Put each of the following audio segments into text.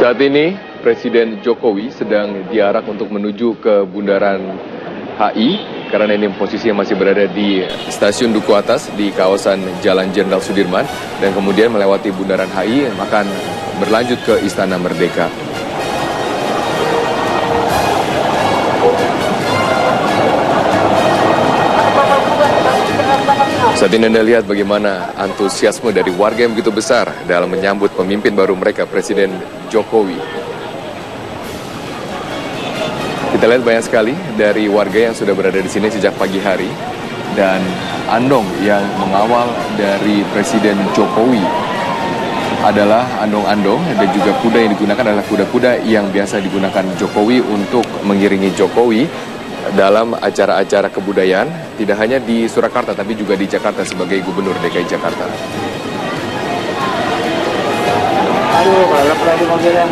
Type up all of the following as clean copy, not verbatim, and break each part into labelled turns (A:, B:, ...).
A: Saat ini Presiden Jokowi sedang diarak untuk menuju ke Bundaran HI karena ini posisinya masih berada di Stasiun Duku Atas di kawasan Jalan Jenderal Sudirman dan kemudian melewati Bundaran HI akan berlanjut ke Istana Merdeka. Saat ini Anda lihat bagaimana antusiasme dari warga yang begitu besar dalam menyambut pemimpin baru mereka, Presiden Jokowi. Kita lihat banyak sekali dari warga yang sudah berada di sini sejak pagi hari. Dan andong yang mengawal dari Presiden Jokowi adalah andong-andong dan juga kuda yang digunakan adalah kuda-kuda yang biasa digunakan Jokowi untuk mengiringi Jokowi dalam acara-acara kebudayaan, tidak hanya di Surakarta tapi juga di Jakarta sebagai Gubernur DKI Jakarta.
B: Aduh, balap lagi mobilnya.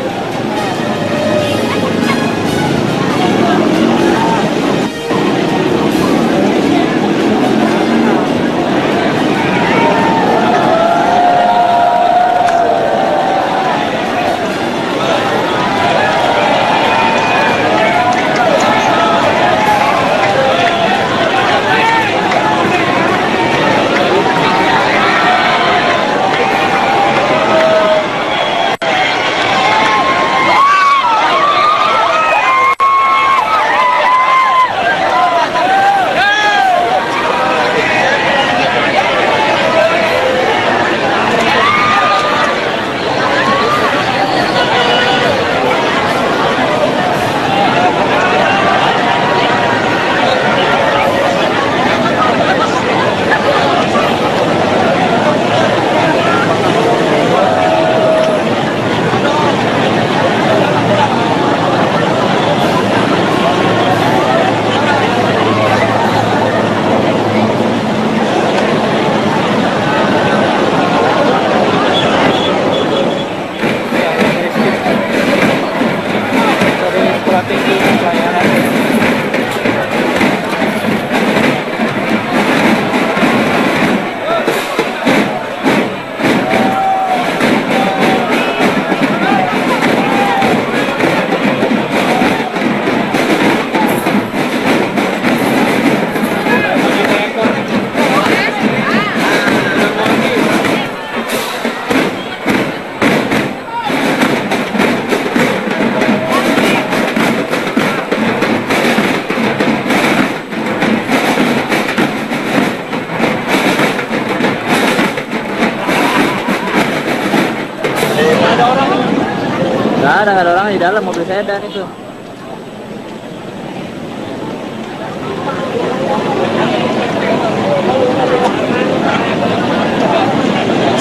B: Nggak ada orang di dalam mobil sedan itu.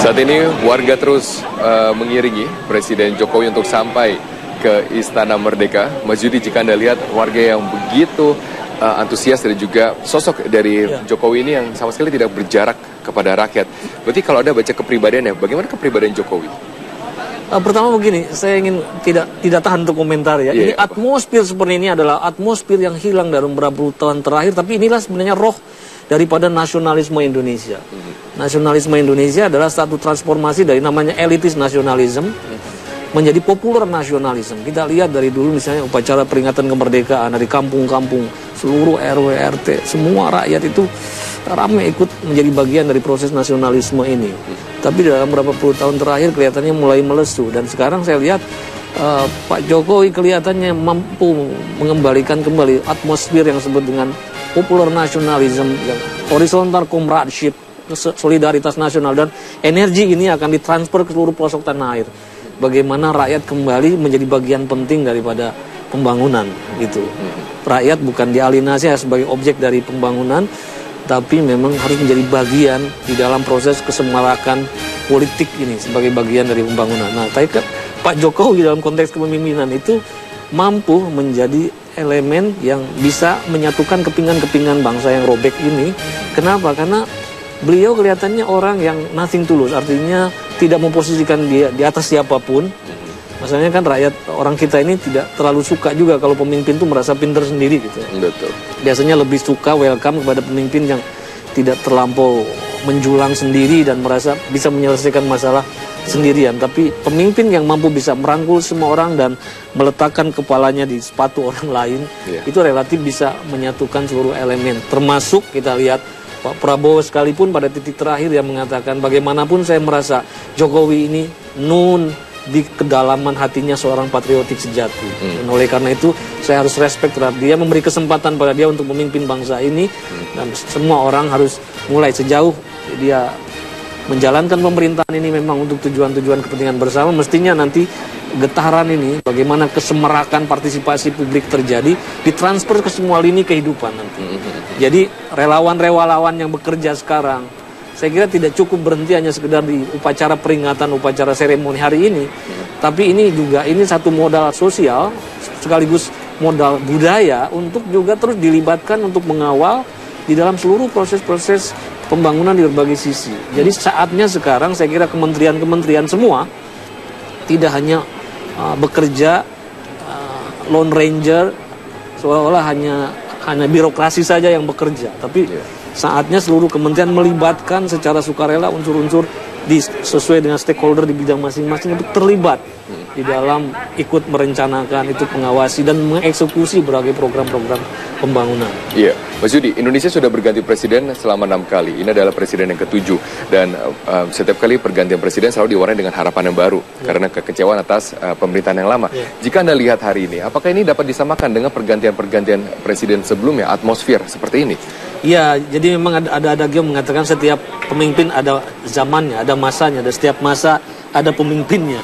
A: Saat ini warga terus mengiringi Presiden Jokowi untuk sampai ke Istana Merdeka. Mas Yudi, jika Anda lihat warga yang begitu antusias dan juga sosok dari Jokowi ini yang sama sekali tidak berjarak kepada rakyat. Berarti kalau Anda baca kepribadiannya, bagaimana kepribadian Jokowi?
C: Pertama begini, saya ingin tidak tahan untuk komentar ya. Ini atmosfer seperti ini adalah atmosfer yang hilang dalam beberapa puluh tahun terakhir, tapi inilah sebenarnya roh daripada nasionalisme Indonesia. Nasionalisme Indonesia adalah satu transformasi dari namanya elitis nasionalisme menjadi populer nasionalisme. Kita lihat dari dulu misalnya upacara peringatan kemerdekaan dari kampung-kampung, seluruh RW RT, semua rakyat itu ramai ikut menjadi bagian dari proses nasionalisme ini. Tapi dalam beberapa puluh tahun terakhir kelihatannya mulai melesu. Dan sekarang saya lihat Pak Jokowi kelihatannya mampu mengembalikan kembali atmosfer yang disebut dengan popular nationalism, horizontal comradeship, solidaritas nasional, dan energi ini akan ditransfer ke seluruh pelosok tanah air. Bagaimana rakyat kembali menjadi bagian penting daripada pembangunan gitu. Rakyat bukan dialienasi sebagai objek dari pembangunan, tapi memang harus menjadi bagian di dalam proses kesemarakan politik ini sebagai bagian dari pembangunan. Nah, Pak Jokowi dalam konteks kepemimpinan itu mampu menjadi elemen yang bisa menyatukan kepingan-kepingan bangsa yang robek ini. Kenapa? Karena beliau kelihatannya orang yang nothing tulus, artinya tidak memposisikan dia di atas siapapun. Masalahnya kan rakyat orang kita ini tidak terlalu suka juga kalau pemimpin itu merasa pinter sendiri gitu.
A: Betul.
C: Biasanya lebih suka welcome kepada pemimpin yang tidak terlampau menjulang sendiri dan merasa bisa menyelesaikan masalah sendirian, tapi pemimpin yang mampu bisa merangkul semua orang dan meletakkan kepalanya di sepatu orang lain, itu relatif bisa menyatukan seluruh elemen. Termasuk kita lihat Pak Prabowo sekalipun pada titik terakhir yang mengatakan bagaimanapun saya merasa Jokowi ini di kedalaman hatinya seorang patriotik sejati. Dan oleh karena itu saya harus respect terhadap dia, memberi kesempatan pada dia untuk memimpin bangsa ini, dan semua orang harus mulai sejauh dia menjalankan pemerintahan ini memang untuk tujuan-tujuan kepentingan bersama, mestinya nanti getaran ini, bagaimana kesemerakan partisipasi publik terjadi, ditransfer ke semua lini kehidupan nanti. Jadi relawan-relawan yang bekerja sekarang, saya kira tidak cukup berhenti hanya sekedar di upacara peringatan, upacara seremoni hari ini, tapi ini satu modal sosial sekaligus modal budaya untuk juga terus dilibatkan untuk mengawal di dalam seluruh proses-proses pembangunan di berbagai sisi. Jadi saatnya sekarang saya kira kementerian-kementerian semua tidak hanya bekerja lone ranger, seolah-olah hanya birokrasi saja yang bekerja, tapi saatnya seluruh kementerian melibatkan secara sukarela unsur-unsur sesuai dengan stakeholder di bidang masing-masing untuk terlibat di dalam ikut merencanakan, itu mengawasi dan mengeksekusi berbagai program-program pembangunan.
A: Iya, Mas Yudi, Indonesia sudah berganti presiden selama 6 kali. Ini adalah presiden yang ke-7 dan setiap kali pergantian presiden selalu diwarnai dengan harapan yang baru karena kekecewaan atas pemerintahan yang lama. Jika Anda lihat hari ini, apakah ini dapat disamakan dengan pergantian-pergantian presiden sebelumnya, atmosfer seperti ini?
C: Iya, jadi memang ada yang mengatakan setiap pemimpin ada zamannya, ada masanya, dan setiap masa ada pemimpinnya.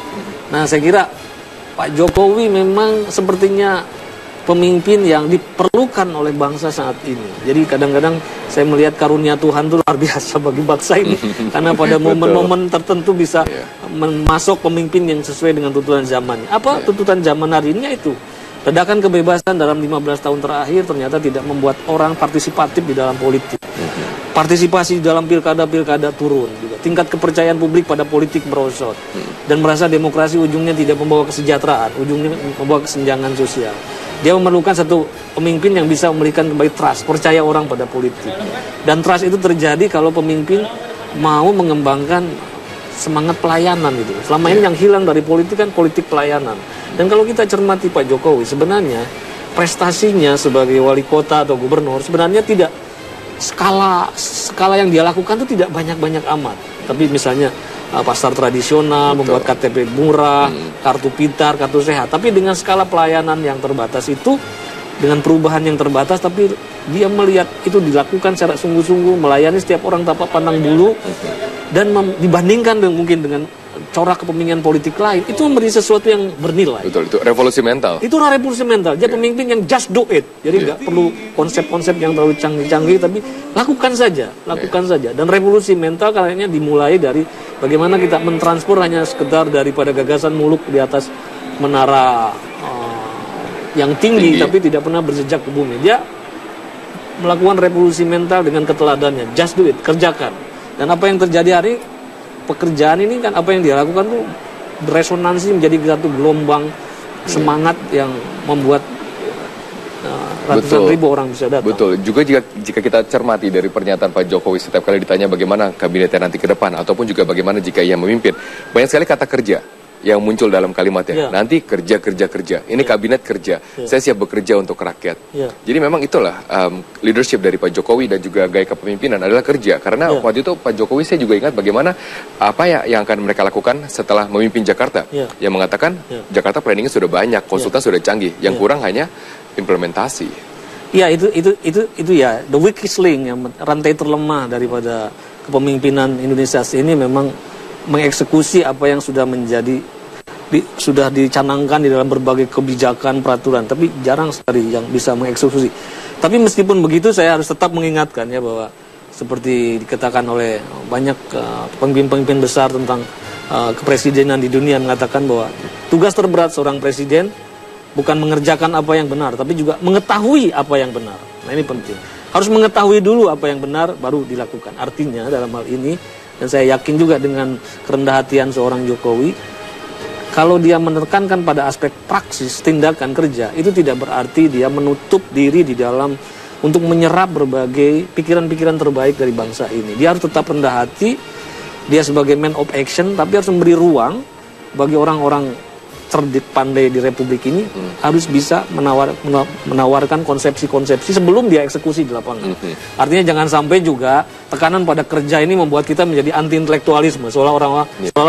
C: Nah, saya kira Pak Jokowi memang sepertinya pemimpin yang diperlukan oleh bangsa saat ini. Jadi kadang-kadang saya melihat karunia Tuhan itu luar biasa bagi bangsa ini. Karena pada momen-momen tertentu bisa masuk pemimpin yang sesuai dengan tuntutan zamannya. Apa tuntutan zaman hari ini? Itu ledakan kebebasan dalam 15 tahun terakhir ternyata tidak membuat orang partisipatif di dalam politik. Partisipasi di dalam pilkada-pilkada turun juga. Tingkat kepercayaan publik pada politik merosot. Dan merasa demokrasi ujungnya tidak membawa kesejahteraan, ujungnya membawa kesenjangan sosial. Dia memerlukan satu pemimpin yang bisa memberikan kembali trust, percaya orang pada politik. Dan trust itu terjadi kalau pemimpin mau mengembangkan semangat pelayanan gitu. Selama ini yang hilang dari politik kan politik pelayanan. Dan kalau kita cermati Pak Jokowi, sebenarnya prestasinya sebagai wali kota atau gubernur sebenarnya tidak skala yang dia lakukan itu tidak banyak-banyak amat. Tapi misalnya pasar tradisional, membuat KTP murah, kartu pintar, kartu sehat. Tapi dengan skala pelayanan yang terbatas itu, dengan perubahan yang terbatas, tapi dia melihat itu dilakukan secara sungguh-sungguh, melayani setiap orang tanpa pandang bulu, dan dibandingkan mungkin dengan corak kepemimpinan politik lain, itu memberi sesuatu yang bernilai.
A: Betul, itu revolusi mental.
C: Itu revolusi mental. Dia pemimpin yang just do it. Jadi nggak perlu konsep-konsep yang terlalu canggih-canggih, tapi lakukan saja. Dan revolusi mental kayaknya dimulai dari bagaimana kita mentransfer hanya sekedar daripada gagasan muluk di atas menara yang tinggi, tapi tidak pernah bersejak ke bumi. Dia melakukan revolusi mental dengan keteladannya. Just do it, kerjakan. Dan apa yang terjadi hari pekerjaan ini kan, apa yang dia lakukan tuh beresonansi menjadi satu gelombang semangat yang membuat ratusan ribu orang bisa datang.
A: Betul. Juga jika kita cermati dari pernyataan Pak Jokowi setiap kali ditanya bagaimana kabinetnya nanti ke depan, ataupun juga bagaimana jika ia memimpin, banyak sekali kata kerja yang muncul dalam kalimatnya. Nanti kerja. Ini kabinet kerja. Saya siap bekerja untuk rakyat. Jadi memang itulah leadership dari Pak Jokowi dan juga gaya kepemimpinan adalah kerja. Karena waktu itu Pak Jokowi saya juga ingat bagaimana apa yang akan mereka lakukan setelah memimpin Jakarta. Yang mengatakan Jakarta planningnya sudah banyak, konsultan sudah canggih. Yang kurang hanya implementasi.
C: Iya, itu ya the weakest link, yang rantai terlemah daripada kepemimpinan Indonesia ini memang mengeksekusi apa yang sudah sudah dicanangkan di dalam berbagai kebijakan, peraturan, tapi jarang sekali yang bisa mengeksekusi. Tapi meskipun begitu, saya harus tetap mengingatkan ya bahwa seperti dikatakan oleh banyak pemimpin-pemimpin besar tentang kepresidenan di dunia, mengatakan bahwa tugas terberat seorang presiden bukan mengerjakan apa yang benar, tapi juga mengetahui apa yang benar. Nah, ini penting. Harus mengetahui dulu apa yang benar, baru dilakukan. Artinya dalam hal ini, dan saya yakin juga dengan kerendah hatian seorang Jokowi, kalau dia menekankan pada aspek praksis, tindakan kerja, itu tidak berarti dia menutup diri di dalam untuk menyerap berbagai pikiran-pikiran terbaik dari bangsa ini. Dia harus tetap rendah hati, dia sebagai man of action, tapi harus memberi ruang bagi orang-orang cerdik pandai di Republik ini harus bisa menawarkan konsepsi-konsepsi sebelum dia eksekusi di lapangan. Artinya jangan sampai juga tekanan pada kerja ini membuat kita menjadi anti-intelektualisme, seolah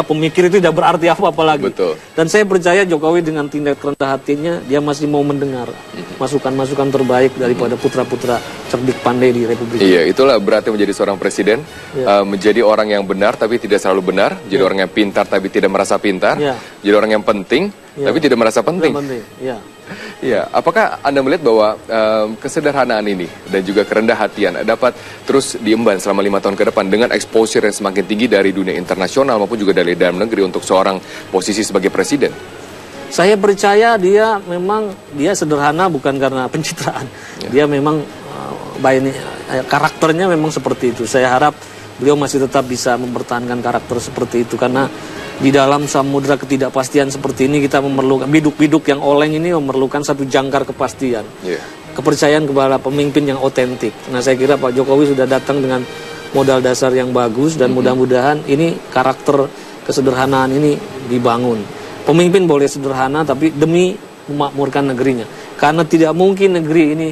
C: pemikir itu tidak berarti apa-apa lagi.
A: Betul.
C: Dan saya percaya Jokowi dengan tindak rendah hatinya, dia masih mau mendengar masukan-masukan terbaik daripada putra-putra cerdik pandai di Republik ini.
A: Iya, itulah berarti menjadi seorang presiden, menjadi orang yang benar tapi tidak selalu benar, jadi orang yang pintar tapi tidak merasa pintar, jadi orang yang penting tapi tidak merasa penting. Ya, apakah Anda melihat bahwa kesederhanaan ini dan juga kerendah hatian dapat terus diemban selama 5 tahun ke depan dengan exposure yang semakin tinggi dari dunia internasional maupun juga dari dalam negeri untuk seorang posisi sebagai presiden?
C: Saya percaya dia sederhana bukan karena pencitraan. Dia memang karakternya memang seperti itu. Saya harap beliau masih tetap bisa mempertahankan karakter seperti itu, karena di dalam samudera ketidakpastian seperti ini kita memerlukan biduk-biduk yang oleng ini memerlukan satu jangkar kepastian, kepercayaan kepada pemimpin yang otentik. Nah, saya kira Pak Jokowi sudah datang dengan modal dasar yang bagus dan mudah-mudahan ini karakter kesederhanaan ini dibangun. Pemimpin boleh sederhana tapi demi memakmurkan negerinya, karena tidak mungkin negeri ini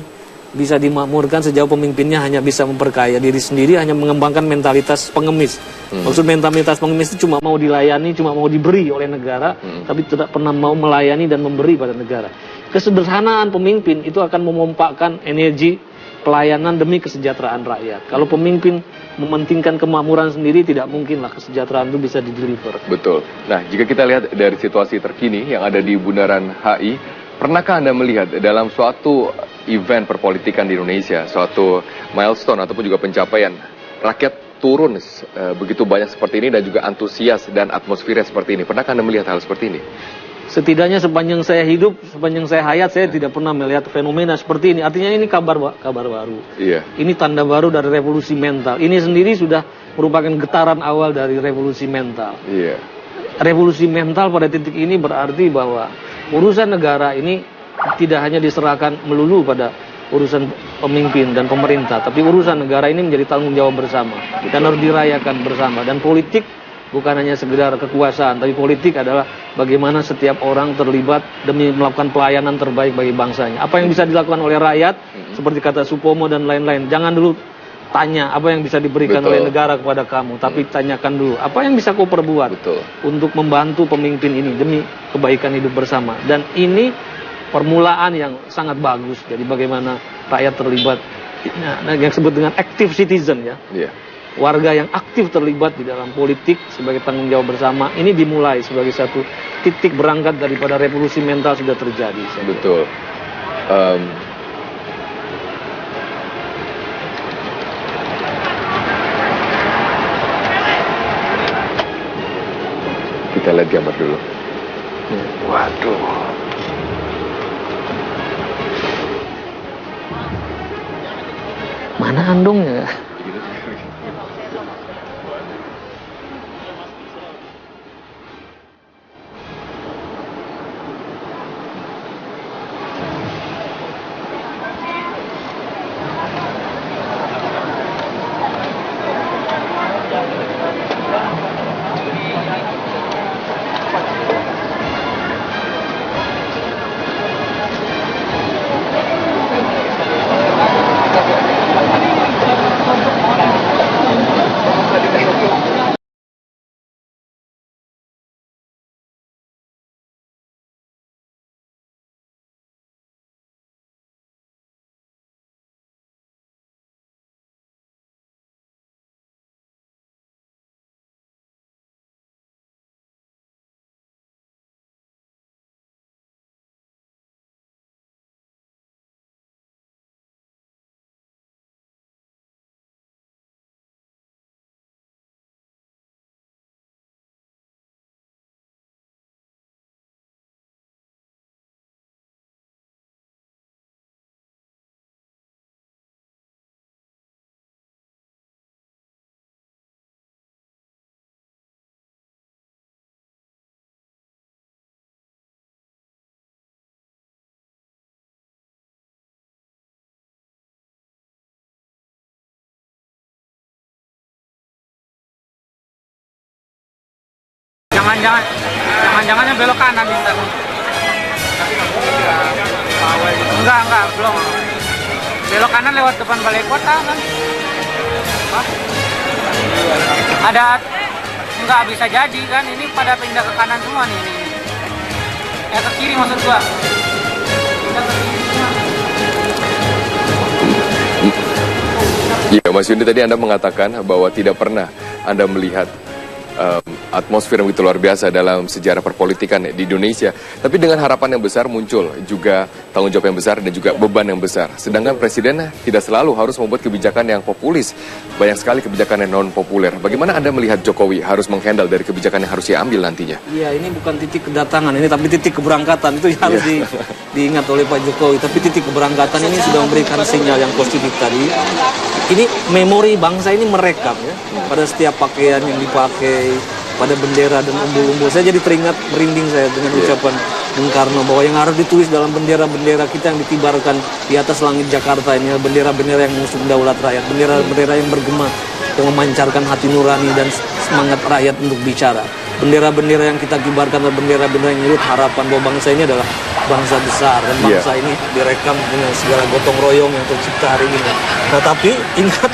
C: bisa dimakmurkan sejauh pemimpinnya hanya bisa memperkaya diri sendiri, hanya mengembangkan mentalitas pengemis. Maksud mentalitas pengemis itu cuma mau dilayani, cuma mau diberi oleh negara, tapi tidak pernah mau melayani dan memberi pada negara. Kesederhanaan pemimpin itu akan memompakkan energi pelayanan demi kesejahteraan rakyat. Kalau pemimpin mementingkan kemakmuran sendiri, tidak mungkinlah kesejahteraan itu bisa dideliver.
A: Betul. Nah, jika kita lihat dari situasi terkini yang ada di Bundaran HI, pernahkah Anda melihat dalam suatu event perpolitikan di Indonesia, suatu milestone ataupun juga pencapaian, rakyat turun begitu banyak seperti ini dan juga antusias dan atmosfernya seperti ini? Pernahkah Anda melihat hal seperti ini?
C: Setidaknya sepanjang saya hidup, sepanjang saya hayat, saya tidak pernah melihat fenomena seperti ini. Artinya ini kabar baru. Ini tanda baru dari revolusi mental. Ini sendiri sudah merupakan getaran awal dari revolusi mental. Revolusi mental pada titik ini berarti bahwa urusan negara ini tidak hanya diserahkan melulu pada urusan pemimpin dan pemerintah, tapi urusan negara ini menjadi tanggung jawab bersama dan harus dirayakan bersama. Dan politik bukan hanya sekedar kekuasaan, tapi politik adalah bagaimana setiap orang terlibat demi melakukan pelayanan terbaik bagi bangsanya. Apa yang bisa dilakukan oleh rakyat, seperti kata Supomo dan lain-lain, jangan dulu tanya apa yang bisa diberikan oleh negara kepada kamu, tapi tanyakan dulu apa yang bisa kau perbuat untuk membantu pemimpin ini demi kebaikan hidup bersama. Dan ini permulaan yang sangat bagus. Jadi bagaimana rakyat terlibat, yang disebut dengan active citizen warga yang aktif terlibat di dalam politik sebagai tanggung jawab bersama, ini dimulai sebagai satu titik berangkat daripada revolusi mental sudah terjadi.
A: Betul. Kita lihat gambar dulu. Waduh.
C: Mana andongnya?
D: Jangan-jangannya belok kanan ntar. Enggak, belum. Belok kanan lewat depan balai kota kan. Ada, enggak bisa jadi kan, ini pada pindah ke kanan semua nih. Ya ke kiri maksud gua. Pindah ke kiri semua.
A: Ya, Mas Yundi, tadi Anda mengatakan bahwa tidak pernah Anda melihat atmosfer yang begitu luar biasa dalam sejarah perpolitikan di Indonesia. Tapi dengan harapan yang besar muncul juga tanggung jawab yang besar dan juga beban yang besar. Sedangkan Presiden tidak selalu harus membuat kebijakan yang populis. Banyak sekali kebijakan yang non-populer. Bagaimana Anda melihat Jokowi harus menghandle dari kebijakan yang harus diambil nantinya?
C: Iya, ini bukan titik kedatangan, ini tapi titik keberangkatan. Itu yang harus diingat oleh Pak Jokowi. Tapi titik keberangkatan ini sudah memberikan sinyal yang positif tadi. Ini memori bangsa ini merekam ya, pada setiap pakaian yang dipakai, pada bendera dan umbul-umbul. Saya jadi teringat, merinding saya dengan ucapan Bung Karno bahwa yang harus ditulis dalam bendera-bendera kita yang dikibarkan di atas langit Jakarta ini, bendera-bendera yang mengusung daulat rakyat, bendera-bendera yang bergema, yang memancarkan hati nurani dan semangat rakyat untuk bicara. Bendera-bendera yang kita kibarkan adalah bendera-bendera yang menyebut harapan bahwa bangsa ini adalah bangsa besar dan bangsa ini direkam dengan segala gotong royong yang tercipta hari ini. Nah, tapi ingat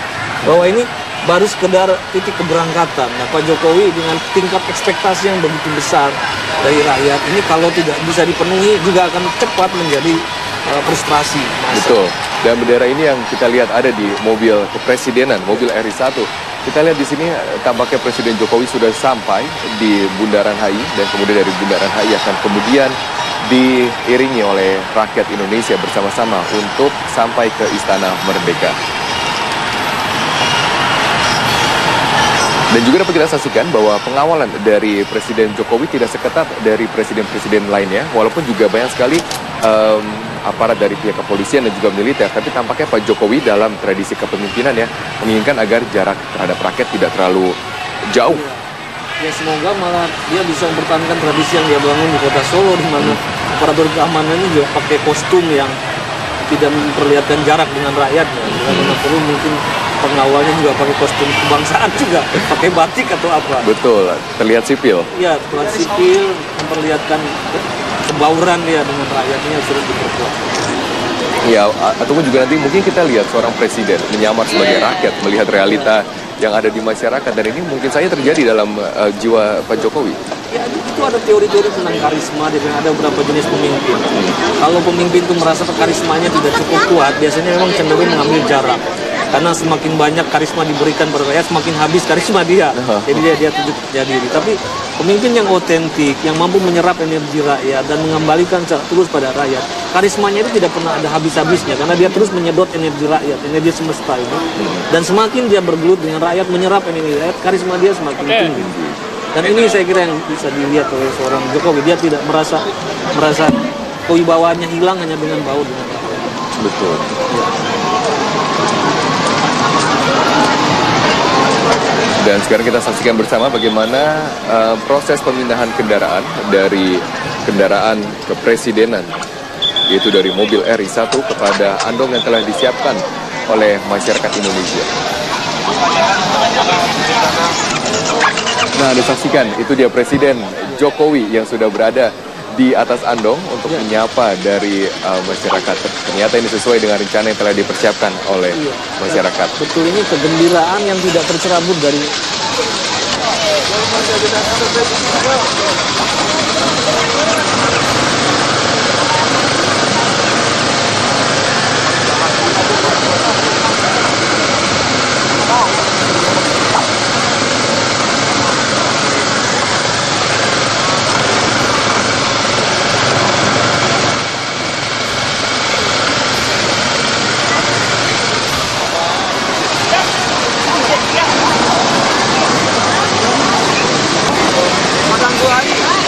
C: bahwa ini baru sekedar titik keberangkatan. Nah, Pak Jokowi dengan tingkat ekspektasi yang begitu besar dari rakyat ini kalau tidak bisa dipenuhi juga akan cepat menjadi frustrasi.
A: Betul. Dan bendera ini yang kita lihat ada di mobil kepresidenan, mobil RI1. Kita lihat di sini tampaknya Presiden Jokowi sudah sampai di Bundaran HI dan kemudian dari Bundaran HI akan kemudian diiringi oleh rakyat Indonesia bersama-sama untuk sampai ke Istana Merdeka. Dan juga dapat kita saksikan bahwa pengawalan dari Presiden Jokowi tidak seketat dari presiden-presiden lainnya, walaupun juga banyak sekali aparat dari pihak kepolisian dan juga militer, tapi tampaknya Pak Jokowi dalam tradisi kepemimpinan ya menginginkan agar jarak terhadap rakyat tidak terlalu jauh.
C: Ya, semoga malah dia bisa mempertahankan tradisi yang dia bangun di kota Solo, di mana aparatur keamanannya juga pakai kostum yang tidak memperlihatkan jarak dengan rakyatnya. Karena perlu mungkin pengawalnya juga pakai kostum kebangsaan juga, pakai batik atau apa.
A: Betul, terlihat sipil.
C: Ya, terlihat sipil, memperlihatkan kebauran dia dengan rakyatnya sudah diperkuat.
A: Ya, ataupun juga nanti mungkin kita lihat seorang presiden menyamar sebagai rakyat, melihat realita yang ada di masyarakat, dan ini mungkin saja terjadi dalam jiwa Pak Jokowi.
C: Ya, itu ada teori-teori tentang karisma, ada beberapa jenis pemimpin. Kalau pemimpin itu merasa karismanya tidak cukup kuat, biasanya memang cenderung mengambil jarak. Karena semakin banyak karisma diberikan pada rakyat, semakin habis karisma dia. Jadi dia tunjuk diri. Tapi pemimpin yang otentik, yang mampu menyerap energi rakyat dan mengembalikan terus pada rakyat, karismanya itu tidak pernah ada habis-habisnya. Karena dia terus menyedot energi rakyat, energi semesta ini. Dan semakin dia bergelut dengan rakyat, menyerap energi rakyat, karisma dia semakin tinggi. Dan ini saya kira yang bisa dilihat oleh seorang Jokowi. Dia tidak merasa kewibawaannya hilang hanya dengan baur dengan rakyat.
A: Betul.
C: Ya.
A: Dan sekarang kita saksikan bersama bagaimana proses pemindahan kendaraan dari kendaraan kepresidenan, yaitu dari mobil RI1 kepada andong yang telah disiapkan oleh masyarakat Indonesia. Nah, disaksikan itu dia Presiden Jokowi yang sudah berada di atas andong untuk menyapa dari masyarakat. Ternyata ini sesuai dengan rencana yang telah dipersiapkan oleh masyarakat.
C: Betul, ini kegembiraan yang tidak tercerabut dari
D: Madang gua ini.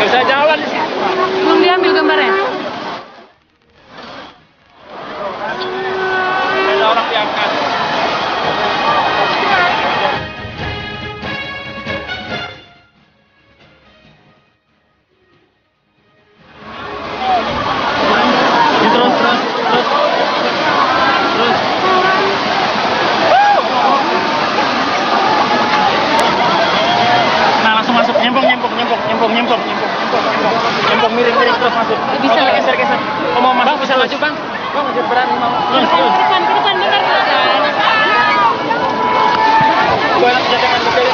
B: Nggak bisa jalan.
E: Belum diambil gambarnya.
B: Ada orang diangkat. Nyempong miring terus masuk.
E: Bisa
B: geser. Oh, mau masuk bisa maju, Bang. Bang, masih berani mau.
E: Ke depan, bentar.
B: Gua nak jangan betul.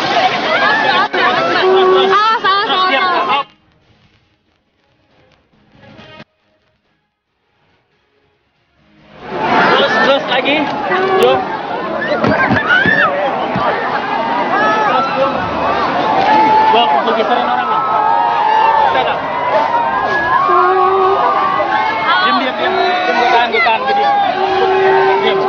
E: Salah.
B: Terus lagi. Yo. Gua geserin orang nih. Bisa enggak? Diam. Gue tahan gede. Diam.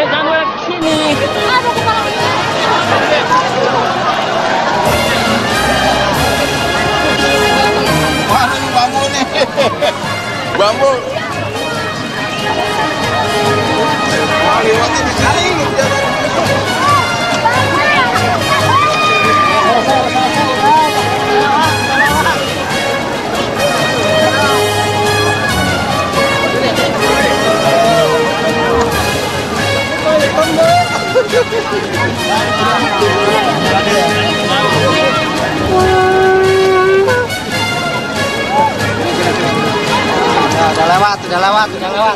B: Jangan lewat sini.
F: Mana nih bambu nih? Bambu. Wah, lewatnya di sini.
B: Udah lewat.